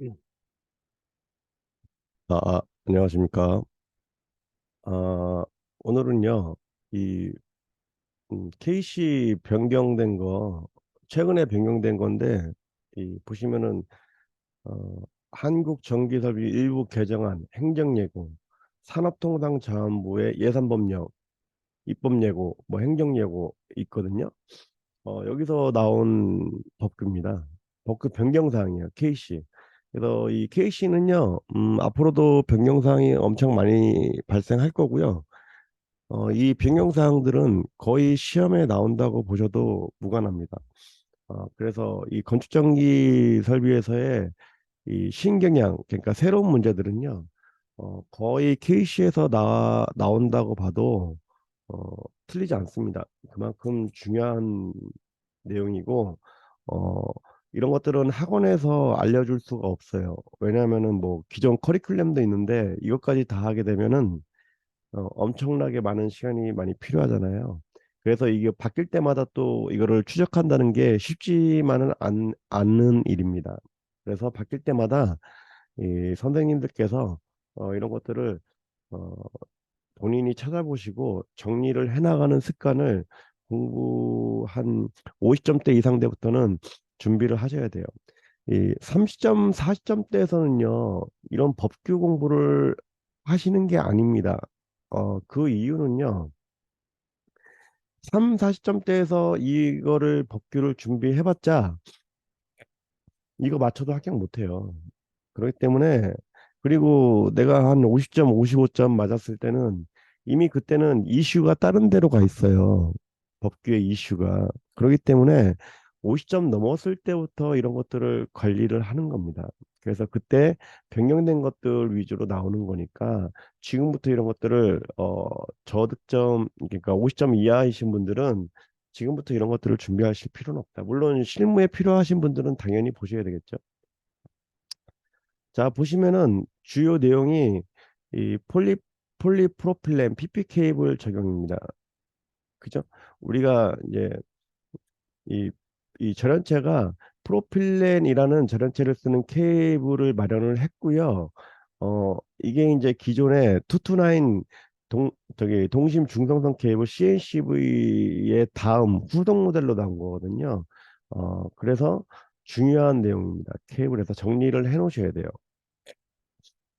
음. 안녕하십니까. 오늘은요, 이, KC 변경된 거, 최근에 변경된 건데, 보시면은, 어, 한국전기설비 일부 개정안, 행정예고, 산업통상자원부의 예산법령, 입법예고, 뭐 행정예고 있거든요. 여기서 나온 법규입니다. 법규 변경사항이에요, KC. 그래서 이 KC는요, 앞으로도 변경사항이 엄청 많이 발생할 거고요. 이 변경사항들은 거의 시험에 나온다고 보셔도 무관합니다. 그래서 이 건축전기 설비에서의 이 신경향, 그러니까 새로운 문제들은요, 거의 KC에서 나온다고 봐도 어, 틀리지 않습니다. 그만큼 중요한 내용이고, 어, 이런 것들은 학원에서 알려줄 수가 없어요. 왜냐하면은 뭐 기존 커리큘럼도 있는데 이것까지 다 하게 되면은 엄청나게 많은 시간이 많이 필요하잖아요. 그래서 이게 바뀔 때마다 또 이거를 추적한다는 게 쉽지만은 않는 일입니다. 그래서 바뀔 때마다 이 선생님들께서 이런 것들을 어, 본인이 찾아보시고 정리를 해나가는 습관을 공부 한 50점대 이상 때부터는 준비를 하셔야 돼요. 이 30점, 40점대에서는요, 이런 법규 공부를 하시는 게 아닙니다. 그 이유는요, 3, 40점대에서 이거를 법규를 준비해봤자 이거 맞춰도 합격 못해요. 그렇기 때문에 그리고 내가 한 50점, 55점 맞았을 때는 이미 그때는 이슈가 다른 데로 가 있어요. 법규의 이슈가. 그렇기 때문에 50점 넘었을 때부터 이런 것들을 관리를 하는 겁니다. 그래서 그때 변경된 것들 위주로 나오는 거니까 지금부터 이런 것들을 저득점 그러니까 50점 이하이신 분들은 지금부터 이런 것들을 준비하실 필요는 없다. 물론 실무에 필요하신 분들은 당연히 보셔야 되겠죠. 자, 보시면은 주요 내용이 이 폴리프로필렌 PP 케이블 적용입니다. 그죠? 우리가 이제 이, 이 절연체가 프로필렌이라는 절연체를 쓰는 케이블을 마련을 했고요. 이게 이제 기존의 229 동심 중성선 케이블 CNCV의 다음 후속 모델로 나온 거거든요. 그래서 중요한 내용입니다. 케이블에서 정리를 해 놓으셔야 돼요.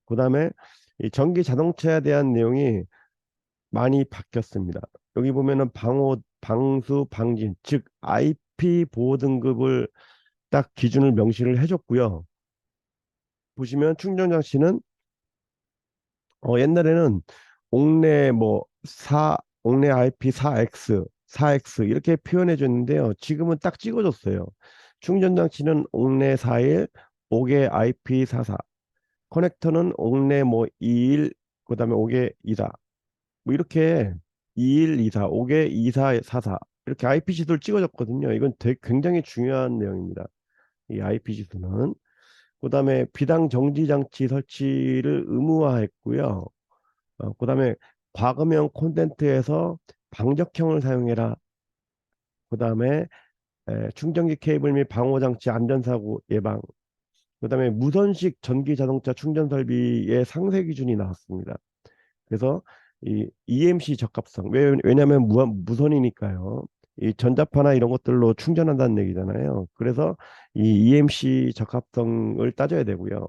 그다음에 이 전기 자동차에 대한 내용이 많이 바뀌었습니다. 여기 보면은 방수, 방진, 즉 IP 보호 등급을 딱 기준을 명시를 해줬고요. 보시면 충전 장치는 옛날에는 옥내 뭐 4, 옥내 IP 4X, 4X 이렇게 표현해 줬는데요. 지금은 딱 찍어줬어요. 충전 장치는 옥내 41, 옥외 IP 44, 커넥터는 옥내 뭐 21, 그다음에 옥외 24. 뭐 이렇게 21, 24, 5개, 24, 44 이렇게 IP 지수를 찍어줬거든요. 이건 굉장히 중요한 내용입니다. 이 IP 지수는 그다음에 비당 정지 장치 설치를 의무화했고요. 그다음에 과금형 콘덴트에서 방적형을 사용해라. 그다음에 충전기 케이블 및 방호 장치 안전사고 예방. 그다음에 무선식 전기 자동차 충전 설비의 상세 기준이 나왔습니다. 그래서 이 EMC 적합성 왜냐하면 무선이니까요. 이 전자파나 이런 것들로 충전한다는 얘기잖아요. 그래서 이 EMC 적합성을 따져야 되고요.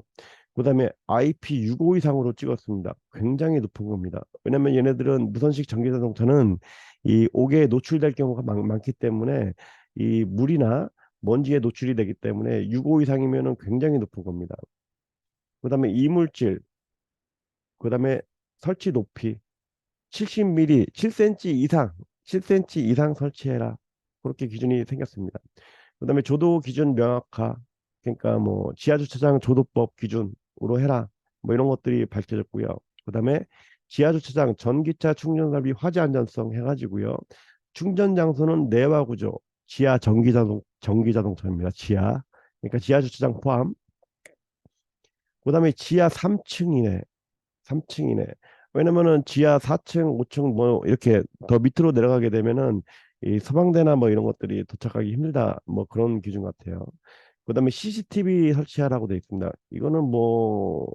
그다음에 IP65 이상으로 찍었습니다. 굉장히 높은 겁니다. 왜냐하면 얘네들은 무선식 전기자동차는 이 옥에 노출될 경우가 많기 때문에 이 물이나 먼지에 노출이 되기 때문에 65 이상이면은 굉장히 높은 겁니다. 그다음에 이물질, 그다음에 설치 높이 70mm, 7cm 이상, 7cm 이상 설치해라. 그렇게 기준이 생겼습니다. 그다음에 조도 기준 명확화, 그러니까 뭐 지하 주차장 조도법 기준으로 해라. 뭐 이런 것들이 밝혀졌고요. 그다음에 지하 주차장 전기차 충전 설비 화재 안전성 해가지고요. 충전 장소는 내화 구조, 지하 전기 자동차입니다. 지하. 그러니까 지하 주차장 포함. 그다음에 지하 3층 이내, 3층 이내. 왜냐면은 지하 4층, 5층 뭐 이렇게 더 밑으로 내려가게 되면은 이 서방대나 뭐 이런 것들이 도착하기 힘들다. 뭐 그런 기준 같아요. 그다음에 CCTV 설치하라고 되어 있습니다. 이거는 뭐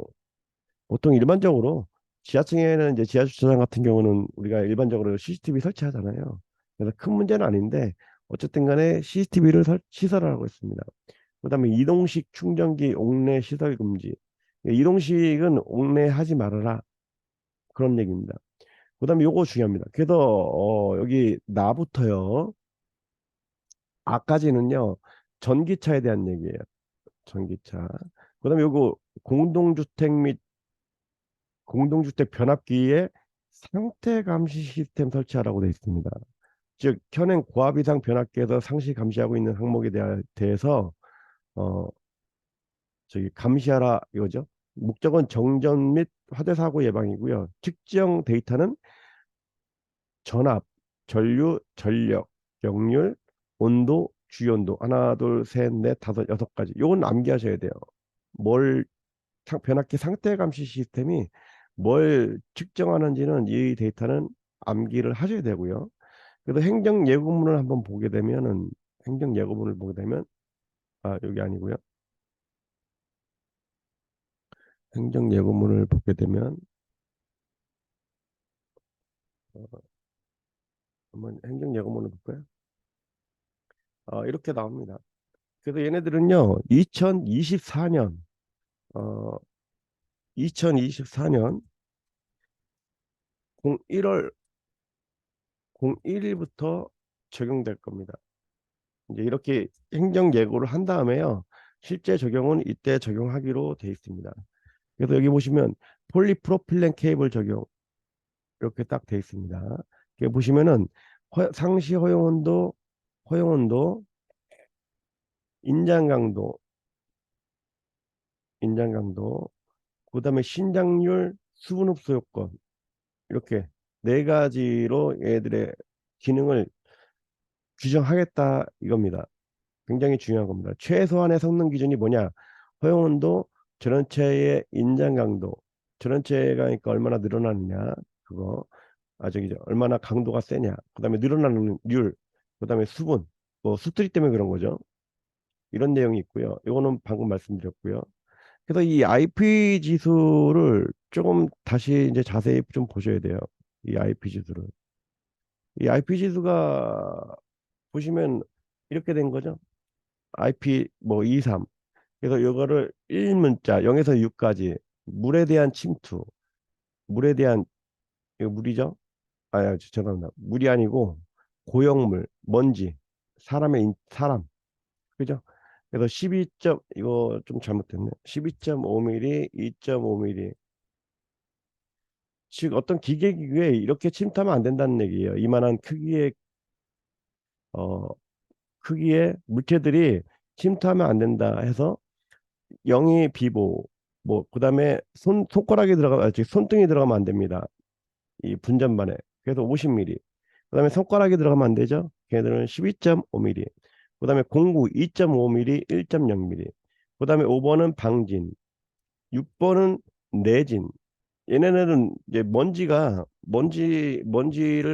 보통 일반적으로 지하층에는 이제 지하 주차장 같은 경우는 우리가 일반적으로 CCTV 설치하잖아요. 그래서 큰 문제는 아닌데 어쨌든 간에 CCTV를 시설하라고 했습니다. 그다음에 이동식 충전기 옥내 시설 금지. 이동식은 옥내 하지 말아라. 그런 얘기입니다. 그다음에 요거 중요합니다. 그래서 여기 나부터요. 아까지는요. 전기차에 대한 얘기예요. 전기차. 그다음에 요거 공동주택 및 공동주택 변압기에 상태 감시 시스템 설치하라고 되어 있습니다. 즉 현행 고압 이상 변압기에서 상시 감시하고 있는 항목에 대해서 어 저기 감시하라 이거죠. 목적은 정전 및 화재 사고 예방이고요. 측정 데이터는 전압, 전류, 전력, 역률, 온도, 주연도 하나, 둘, 셋, 넷, 다섯, 여섯 가지. 요건 암기하셔야 돼요. 뭘 변압기 상태 감시 시스템이 뭘 측정하는지는 이 데이터는 암기를 하셔야 되고요. 그래서 행정 예고문을 한번 보게 되면은 행정 예고문을 보게 되면 여기 아니고요. 행정 예고문을 보게 되면 어, 한번 행정 예고문을 볼까요? 이렇게 나옵니다. 그래서 얘네들은요, 2024년, 어, 2024년 1월 01일부터 적용될 겁니다. 이제 이렇게 행정 예고를 한 다음에요, 실제 적용은 이때 적용하기로 돼 있습니다. 그래서 여기 보시면 폴리프로필렌 케이블 적용 이렇게 딱 돼 있습니다. 여기 보시면은 상시 허용 온도, 인장 강도, 그다음에 신장률, 수분 흡수 요건 이렇게 네 가지로 얘들의 기능을 규정하겠다 이겁니다. 굉장히 중요한 겁니다. 최소한의 성능 기준이 뭐냐? 허용온도, 전원체의 인장 강도, 전원체가 그러니까 얼마나 늘어나느냐 그거 저기 얼마나 강도가 세냐. 그다음에 늘어나는 률, 그다음에 수분, 뭐 수트리 때문에 그런 거죠. 이런 내용이 있고요. 이거는 방금 말씀드렸고요. 그래서 이 IP 지수를 조금 다시 이제 자세히 좀 보셔야 돼요. 이 IP 지수를. 이 IP 지수가 보시면 이렇게 된 거죠. IP 뭐 2, 3. 그래서 이거를 1문자 0에서 6까지 물에 대한 침투, 물에 대한 이거 물이죠? 죄송합니다. 물이 아니고 고형물, 먼지, 사람, 그죠? 그래서 12점 이거 좀 잘못됐네. 12.5mm, 2.5mm. 즉 어떤 기계기구에 이렇게 침투하면 안 된다는 얘기예요. 이만한 어 크기의 물체들이 침투하면 안 된다 해서 영이 비보 뭐 그다음에 손가락이 즉 손등이 들어가면 안 됩니다. 이 분전반에. 그래서 50mm. 그다음에 손가락이 들어가면 안 되죠. 걔들은 12.5mm. 그다음에 공구 2.5mm, 1.0mm. 그다음에 5번은 방진, 6번은 내진. 얘네들은 이제 먼지를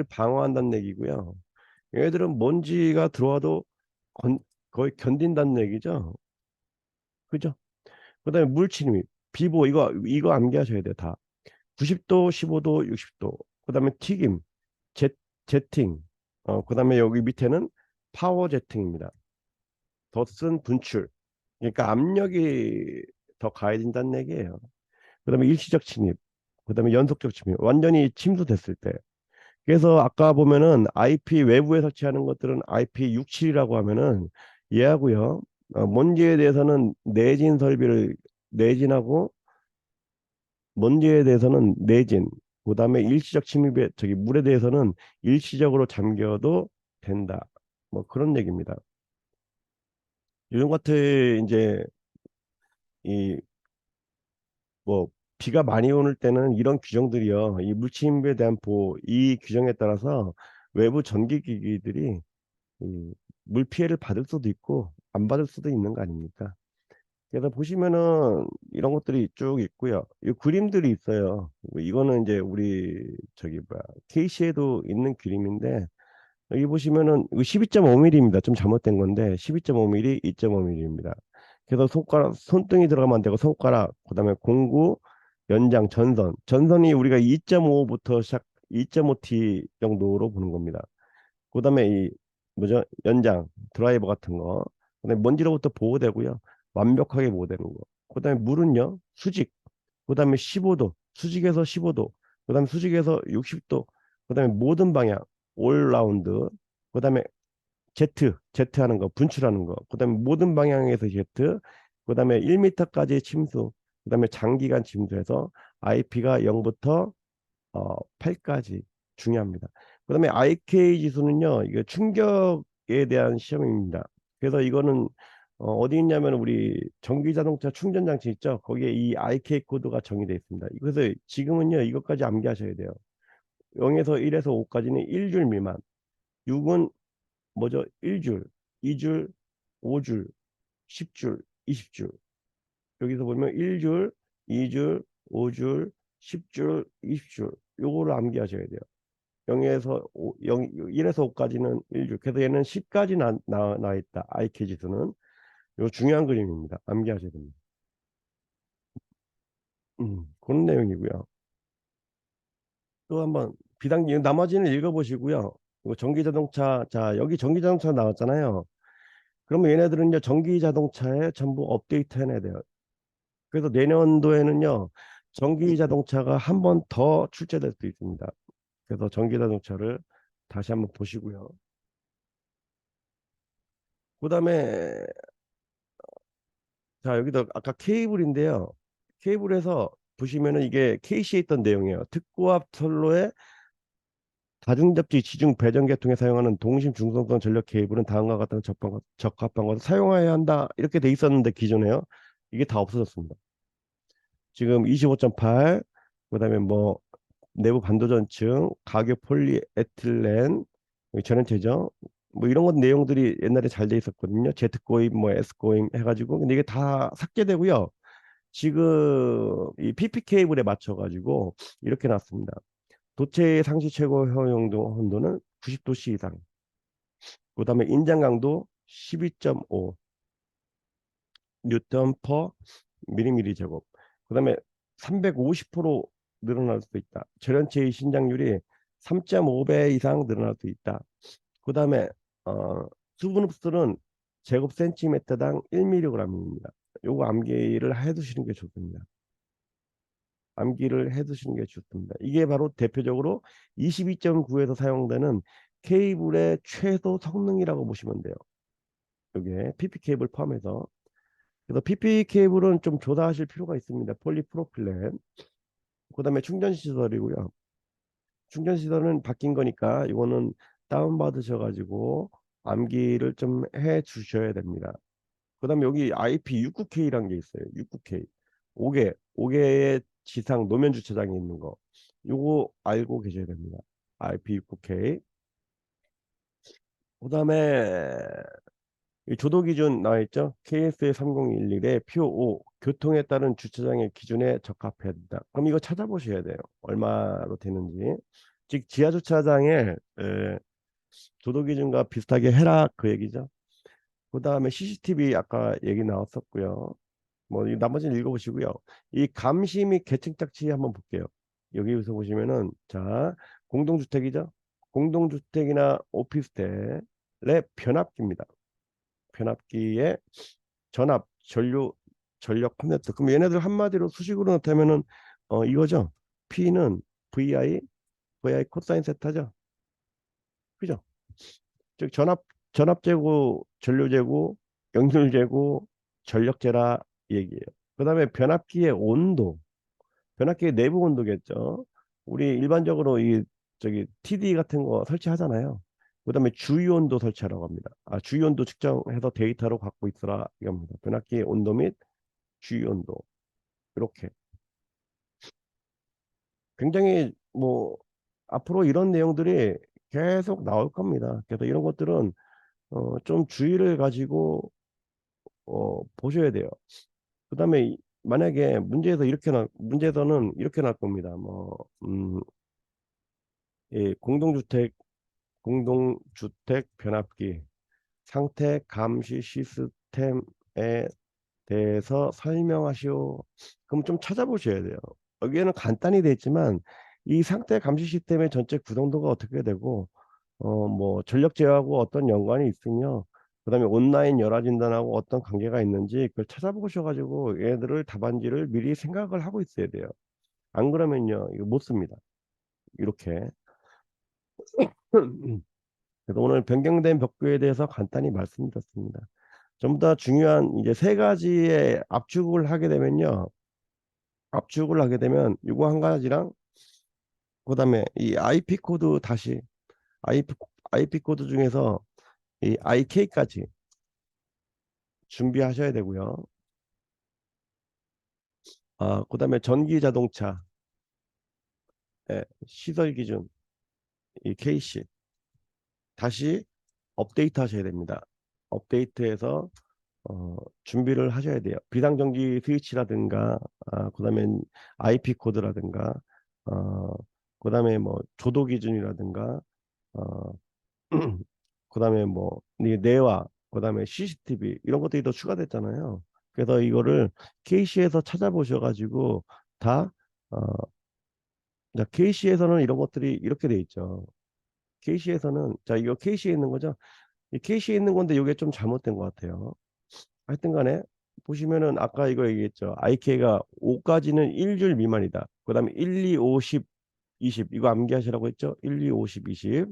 방어한다는 얘기고요. 얘들은 먼지가 들어와도 건- 거의 견딘다는 얘기죠. 그죠? 그다음에 물 침입, 비보 이거 암기하셔야 돼요. 다. 90도, 15도, 60도. 그다음에 튀김, 제, 제팅. 그다음에 여기 밑에는 파워 제팅입니다. 덧슨 분출. 그러니까 압력이 더 가해진다는 얘기예요. 그다음에 일시적 침입. 그다음에 연속적 침입. 완전히 침수됐을 때. 그래서 아까 보면은 IP 외부에 설치하는 것들은 IP67이라고 하면은 얘하고요. 먼지에 대해서는 내진하고 먼지에 대해서는 내진. 그다음에 일시적 침입에 저기 물에 대해서는 일시적으로 잠겨도 된다. 뭐 그런 얘기입니다. 요즘 같은 이제 이 뭐 비가 많이 오는 때는 이런 규정들이요. 이 물침입에 대한 보호, 이 규정에 따라서 외부 전기기기들이 이 물 피해를 받을 수도 있고 안 받을 수도 있는 거 아닙니까? 그래서 보시면은 이런 것들이 쭉 있고요. 이 그림들이 있어요. 이거는 이제 우리 저기 뭐야 KC에도 있는 그림인데 여기 보시면은 12.5mm입니다. 좀 잘못된 건데 12.5mm, 2.5mm입니다. 그래서 손가락, 손등이 들어가면 안 되고 손가락, 그다음에 공구, 연장, 전선. 전선이 우리가 2.5부터 시작, 2.5T 정도로 보는 겁니다. 그다음에 이 뭐죠? 연장, 드라이버 같은 거. 그다음에 먼지로부터 보호되고요. 완벽하게 보호되는 거. 그다음에 물은요, 수직. 그다음에 15도, 수직에서 15도. 그다음에 수직에서 60도. 그다음에 모든 방향, 올 라운드. 그다음에 Z 하는 거, 분출하는 거. 그다음에 모든 방향에서 Z. 그다음에 1m까지의 침수. 그다음에 장기간 침수해서 IP가 0부터 8까지 중요합니다. 그다음에 IK 지수는요, 이게 충격에 대한 시험입니다. 그래서 이거는 어디 있냐면 우리 전기 자동차 충전 장치 있죠? 거기에 이 IK 코드가 정의되어 있습니다. 그래서 지금은요, 이것까지 암기하셔야 돼요. 0에서 1에서 5까지는 1줄 미만, 6은 뭐죠? 1줄, 2줄, 5줄, 10줄, 20줄. 여기서 보면 1줄, 2줄, 5줄, 10줄, 20줄. 요거를 암기하셔야 돼요. 0에서 5, 0, 1에서 5까지는 1줄. 그래서 얘는 10까지 나와 있다. IK 지수는. 요 중요한 그림입니다. 암기하셔야 됩니다. 그런 내용이고요. 또 한번 비단기 나머지는 읽어보시고요. 이거 전기자동차, 자 여기 전기자동차 나왔잖아요. 그러면 얘네들은 이제 전기자동차에 전부 업데이트 해내야 돼요. 그래서 내년도에는요, 전기자동차가 한 번 더 출제될 수 있습니다. 그래서 전기자동차를 다시 한번 보시고요. 그다음에 자 여기도 아까 케이블인데요. 케이블에서 보시면은 이게 KC에 있던 내용이에요. 특고압 선로의 다중접지 지중 배전 계통에 사용하는 동심 중성성 전력 케이블은 다음과 같은 적합한 것을 사용해야 한다. 이렇게 돼 있었는데 기존에요. 이게 다 없어졌습니다. 지금 25.8, 그다음에 뭐 내부 반도전층, 가격 폴리에틸렌, 전원체죠. 뭐 이런 것 내용들이 옛날에 잘 돼 있었거든요. Z고임, 뭐 S고임 해가지고 근데 이게 다 삭제되고요. 지금 이 PP 케이블에 맞춰가지고 이렇게 났습니다. 도체 상시 최고 허용도 온도는 90도씨 이상. 그다음에 인장 강도 12.5 뉴턴 퍼 미리미리 제곱. 그다음에 350% 늘어날 수 있다. 절연체의 신장률이 3.5배 이상 늘어날 수 있다. 그다음에 어, 수분 흡수는 제곱 센티미터당 1mg입니다. 요거 암기를 해두시는 게 좋습니다. 암기를 해두시는 게 좋습니다. 이게 바로 대표적으로 22.9에서 사용되는 케이블의 최소 성능이라고 보시면 돼요. 이게 PP 케이블 포함해서. 그래서 PP 케이블은 좀 조사하실 필요가 있습니다. 폴리프로필렌. 그다음에 충전 시설이고요. 충전 시설은 바뀐 거니까 이거는 다운 받으셔가지고 암기를 좀 해 주셔야 됩니다. 그다음에 여기 IP69K라는 게 있어요. 69K. 5개의 지상 노면 주차장이 있는 거. 요거 알고 계셔야 됩니다. IP69K. 그다음에 이 조도 기준 나와 있죠. KSA 3011의 PO5 교통에 따른 주차장의 기준에 적합해야 된다. 그럼 이거 찾아보셔야 돼요. 얼마로 되는지. 즉 지하 주차장에 조도 기준과 비슷하게 해라 그 얘기죠. 그다음에 CCTV 아까 얘기 나왔었고요. 뭐 나머지는 읽어보시고요. 이 감시 및 계층 착지 한번 볼게요. 여기서 보시면은 자 공동주택이죠. 공동주택이나 오피스텔의 변압기입니다. 변압기에 전압, 전류, 전력 컴퓨터. 그럼 얘네들 한마디로 수식으로 나타내면은 이거죠. P는 VI 코사인 세타죠. 그죠? 즉 전압 재고, 전류 재고, 연결 재고, 전력재라 얘기예요. 그다음에 변압기의 온도, 변압기의 내부 온도겠죠. 우리 일반적으로 이 저기 TD 같은 거 설치하잖아요. 그다음에 주유 온도 설치하라고 합니다. 아, 주유 온도 측정해서 데이터로 갖고 있어라 이겁니다. 변압기의 온도 및 주유 온도 이렇게 굉장히 뭐 앞으로 이런 내용들이 계속 나올 겁니다. 그래서 이런 것들은 좀 주의를 가지고 보셔야 돼요. 그다음에 만약에 문제에서는 이렇게 날 겁니다. 뭐 이 공동주택 변압기 상태 감시 시스템에 대해서 설명하시오. 그럼 좀 찾아보셔야 돼요. 여기에는 간단히 돼 있지만 이 상태 감시 시스템의 전체 구성도가 어떻게 되고 뭐 전력 제어하고 어떤 연관이 있으며 그다음에 온라인 열화 진단하고 어떤 관계가 있는지 그걸 찾아보셔가지고 얘들을 답안지를 미리 생각을 하고 있어야 돼요. 안 그러면요 이거 못 씁니다. 이렇게. 그래서 오늘 변경된 벽구에 대해서 간단히 말씀드렸습니다. 좀 더 중요한 이제 세 가지의 압축을 하게 되면요. 압축을 하게 되면 이거 한 가지랑 그다음에 이 IP 코드 다시 IP IP 코드 중에서 이 IK까지 준비하셔야 되고요. 그다음에 전기 자동차 시설 기준 이 KC 다시 업데이트 하셔야 됩니다. 업데이트해서 준비를 하셔야 돼요. 비상전기 스위치라든가, 그다음에 IP 코드라든가, 어, 그다음에 뭐 조도 기준이라든가, 어, 그다음에 뭐 내와, 그다음에 CCTV 이런 것들이 더 추가됐잖아요. 그래서 이거를 KC에서 찾아보셔가지고 다 KC에서는 이런 것들이 이렇게 돼 있죠. KC에서는 자 이거 KC에 있는 거죠. 이 KC에 있는 건데 이게 좀 잘못된 것 같아요. 하여튼 간에 보시면은 아까 이거 얘기했죠. IK가 5까지는 1줄 미만이다. 그다음에 1, 2, 5, 10, 20 이거 암기하시라고 했죠. 1, 2, 5, 10, 20.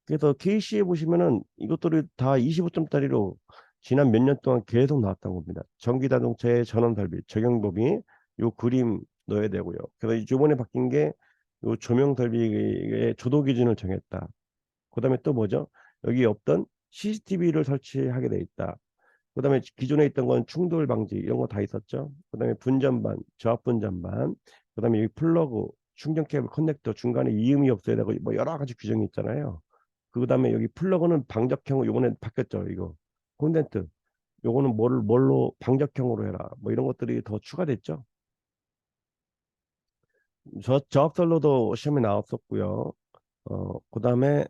그래서 KC에 보시면은 이것들이 다 25점짜리로 지난 몇 년 동안 계속 나왔던 겁니다. 전기 자동차의 전원 달비 적용 범위 요 그림 넣어야 되고요. 그래서 이번에 바뀐 게 요 조명 달비의 조도 기준을 정했다. 그다음에 또 뭐죠? 여기 없던 CCTV를 설치하게 돼 있다. 그다음에 기존에 있던 건 충돌 방지 이런 거 다 있었죠. 그다음에 분전반, 저압 분전반, 그다음에 여기 플러그, 충전 케이블 커넥터 중간에 이음이 없어야 되고 뭐 여러 가지 규정이 있잖아요. 그다음에 여기 플러그는 방적형으로 요번에 바뀌었죠. 이거 콘덴트 요거는 뭘로 방적형으로 해라. 뭐 이런 것들이 더 추가됐죠. 저압선로도 시험에 나왔었고요. 그다음에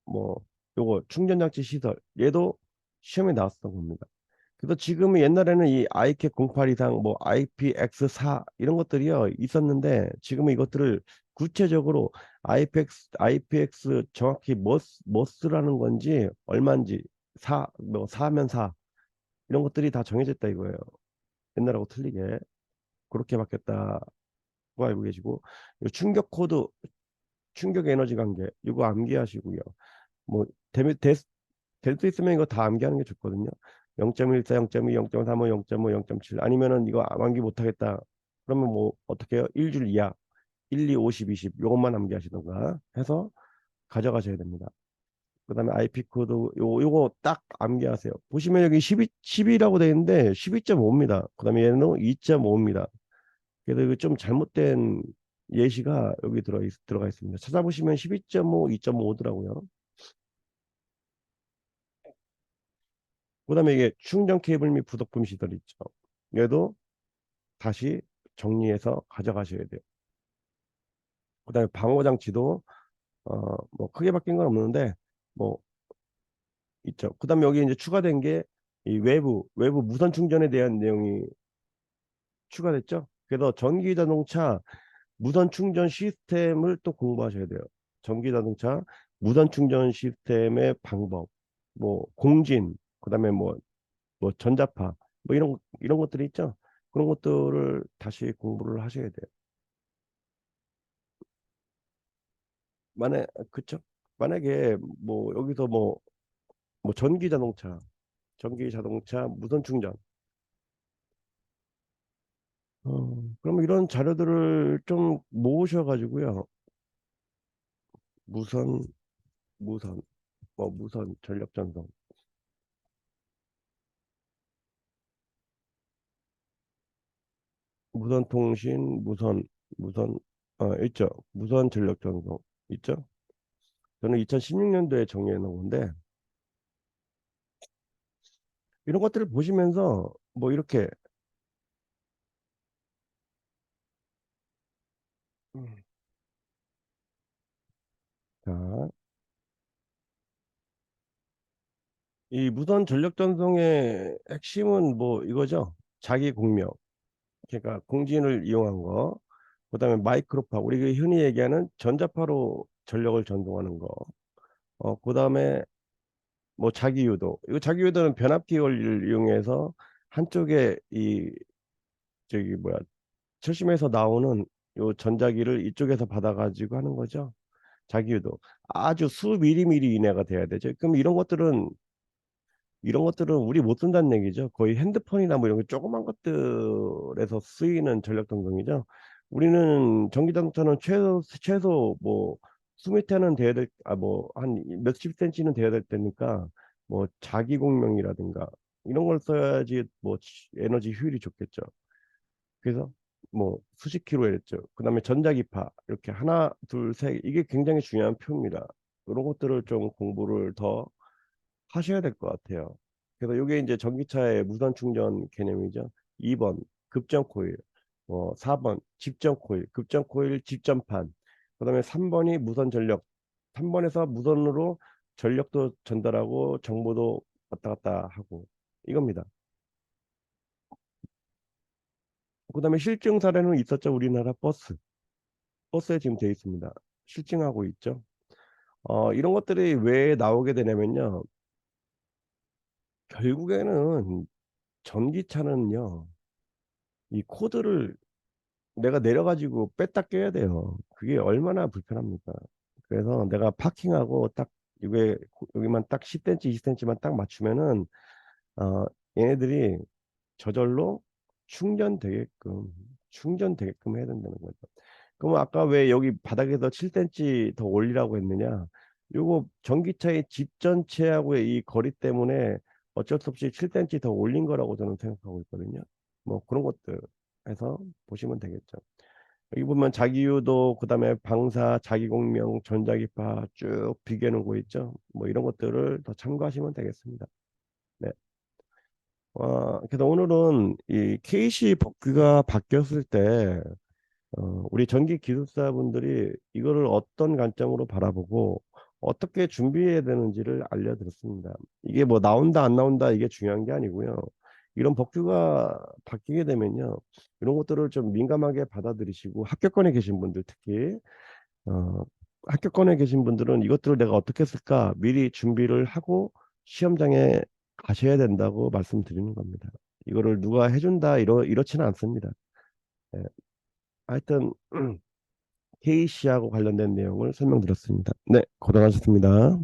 뭐 요거 충전장치 시설 얘도 시험에 나왔었던 겁니다. 그래서 지금은 옛날에는 이 IK 08 이상 뭐 IPX4 이런 것들이요 있었는데 지금은 이것들을 구체적으로 IPX 정확히 뭐 쓰라는 건지 얼마인지 뭐 4면 4 이런 것들이 다 정해졌다 이거예요. 옛날하고 틀리게 그렇게 바뀌었다고 알고 계시고 요 충격 코드 충격 에너지 관계 이거 암기하시고요. 뭐 될 수 있으면 이거 다 암기하는 게 좋거든요. 0.14, 0.2, 0.35, 0.5, 0.7 아니면은 이거 암기 못하겠다. 그러면 뭐 어떻게 해요? 1줄 이하 1, 2, 50, 20 요것만 암기하시던가 해서 가져가셔야 됩니다. 그다음에 IP 코드 요거 딱 암기하세요. 보시면 여기 12라고 되어 있는데 12.5입니다. 그다음에 얘는 2.5입니다. 그래서 이거 좀 잘못된 예시가 여기 들어가 있습니다. 찾아보시면 12.5, 2.5더라고요. 그다음에 이게 충전 케이블 및 부속품 시설 있죠. 얘도 다시 정리해서 가져가셔야 돼요. 그다음에 방호 장치도 뭐 크게 바뀐 건 없는데 뭐 있죠. 그다음에 여기 이제 추가된 게 이 외부 무선 충전에 대한 내용이 추가됐죠. 그래서 전기 자동차 무선 충전 시스템을 또 공부하셔야 돼요. 전기 자동차 무선 충전 시스템의 방법, 뭐 공진, 그다음에 뭐 전자파, 뭐 이런 것들이 있죠. 그런 것들을 다시 공부를 하셔야 돼요. 그쵸? 만약에 뭐 여기서 뭐 전기 자동차 무선 충전, 그러면 이런 자료들을 좀 모으셔가지고요. 무선, 무선, 무선 전력 전송, 무선 통신, 무선, 있죠. 무선 전력 전송 있죠. 저는 2016년도에 정리해 놓은 건데 이런 것들을 보시면서 뭐 이렇게 음, 자, 이 무선 전력 전송의 핵심은 뭐 이거죠. 자기 공명, 그러니까 공진을 이용한 거, 그다음에 마이크로파, 우리가 흔히 얘기하는 전자파로 전력을 전송하는 거, 그다음에 뭐 자기 유도. 이거 자기 유도는 변압기 원리를 이용해서 한쪽에 이 저기 뭐야 철심에서 나오는 요 전자기를 이쪽에서 받아가지고 하는 거죠. 자기 유도. 아주 수 미리미리 이내가 돼야 되죠. 그럼 이런 것들은 우리 못 쓴다는 얘기죠. 거의 핸드폰이나 뭐 이런 게 조그만 것들에서 쓰이는 전력 동동이죠. 우리는 전기 자동차는 최소 뭐 수미터는 돼야 될, 뭐 한 몇십 센치는 돼야 될 때니까 뭐 자기 공명이라든가 이런 걸 써야지 뭐 에너지 효율이 좋겠죠. 그래서 뭐 수십 킬로 했죠. 그다음에 전자기파 이렇게 하나, 둘, 셋 이게 굉장히 중요한 표입니다. 이런 것들을 좀 공부를 더 하셔야 될 것 같아요. 그래서 이게 이제 전기차의 무선 충전 개념이죠. 2번 급전 코일, 4번 직전 코일, 급전 코일 직전판. 그다음에 3번이 무선 전력. 3번에서 무선으로 전력도 전달하고 정보도 왔다 갔다 하고 이겁니다. 그다음에 실증 사례는 있었죠. 우리나라 버스에 지금 돼 있습니다. 실증하고 있죠. 이런 것들이 왜 나오게 되냐면요. 결국에는 전기차는요. 이 코드를 내가 내려가지고 뺐다 껴야 돼요. 그게 얼마나 불편합니까? 그래서 내가 파킹하고 딱 이게 여기만 딱 10cm, 20cm만 딱 맞추면은 어, 얘네들이 저절로 충전되게끔 충전되게끔 해야 된다는 거죠. 그럼 아까 왜 여기 바닥에서 7cm 더 올리라고 했느냐? 요거 전기차의 집 전체하고의 이 거리 때문에 어쩔 수 없이 7cm 더 올린 거라고 저는 생각하고 있거든요. 뭐 그런 것들 해서 보시면 되겠죠. 여기 보면 자기유도, 그다음에 방사, 자기공명, 전자기파 쭉 비교해 놓은 거 있죠. 뭐 이런 것들을 더 참고하시면 되겠습니다. 네. 그래서 오늘은 이 KC 법규가 바뀌었을 때 우리 전기 기술사분들이 이거를 어떤 관점으로 바라보고 어떻게 준비해야 되는지를 알려드렸습니다. 이게 뭐 나온다 안 나온다 이게 중요한 게 아니고요. 이런 법규가 바뀌게 되면요. 이런 것들을 좀 민감하게 받아들이시고 합격권에 계신 분들 특히 어, 합격권에 계신 분들은 이것들을 내가 어떻게 쓸까 미리 준비를 하고 시험장에 가셔야 된다고 말씀드리는 겁니다. 이거를 누가 해준다 이렇지는 않습니다. 예, 하여튼 KC하고 관련된 내용을 설명드렸습니다. 네, 고생하셨습니다.